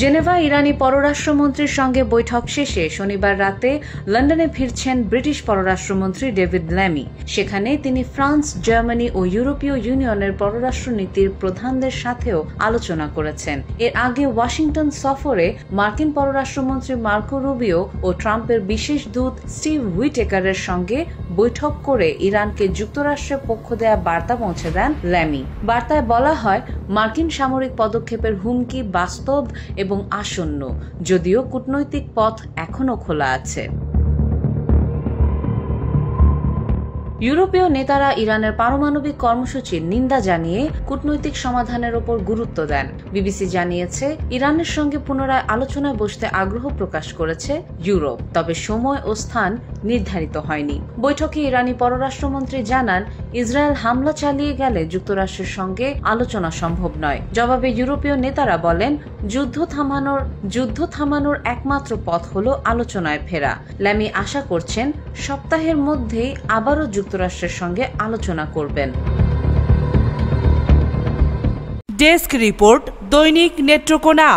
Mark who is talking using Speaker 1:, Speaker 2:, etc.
Speaker 1: Geneva ইরানি পররাষ্ট্রমন্ত্রীর সঙ্গে বৈঠক শেষে শনিবার রাতে লন্ডনে ফিরছেন ব্রিটিশ পররাষ্ট্রমন্ত্রী ডেভিড ল্যামি। সেখানে তিনি ফ্রান্স, জার্মানি ও ইউরোপীয় ইউনিয়নের পররাষ্ট্রনীতির প্রধানদের সাথেও আলোচনা করেছেন। এর আগে ওয়াশিংটন সফরে মার্কিন পররাষ্ট্রমন্ত্রী মার্কো রুবিও ও ট্রাম্পের বিশেষ দূত স্টিভ হুইটেকারের সঙ্গে বৈঠক করে ইরানকে যুক্তরাষ্ট্রের পক্ষ দেয়া বার্তা পৌঁছে দেন ল্যামি। বার্তায় বলা হয়, মার্কিন সামরিক পদক্ষেপের হুমকি বাস্তব এবং আসন্ন, যদিও কূটনৈতিক পথ এখনো খোলা আছে। ইউরোপীয় নেতারা ইরানের পারমাণবিক কর্মসূচির নিন্দা জানিয়ে কূটনৈতিক সমাধানের ওপর গুরুত্ব দেন। বিবিসি জানিয়েছে, ইরানের সঙ্গে পুনরায় আলোচনায় বসতে আগ্রহ প্রকাশ করেছে ইউরোপ, তবে সময় ও স্থান নির্ধারিত হয়নি। বৈঠকে ইরানি পররাষ্ট্রমন্ত্রী জানান, ইসরায়েল হামলা চালিয়ে গেলে যুক্তরাষ্ট্রের সঙ্গে আলোচনা সম্ভব নয়। জবাবে ইউরোপীয় নেতারা বলেন, যুদ্ধ থামানোর একমাত্র পথ হল আলোচনায় ফেরা। ল্যামি আশা করছেন সপ্তাহের মধ্যেই আবারও যুক্তরাষ্ট্রের সঙ্গে আলোচনা করবেন।
Speaker 2: ডেস্ক রিপোর্ট, দৈনিক নেত্রকোনা।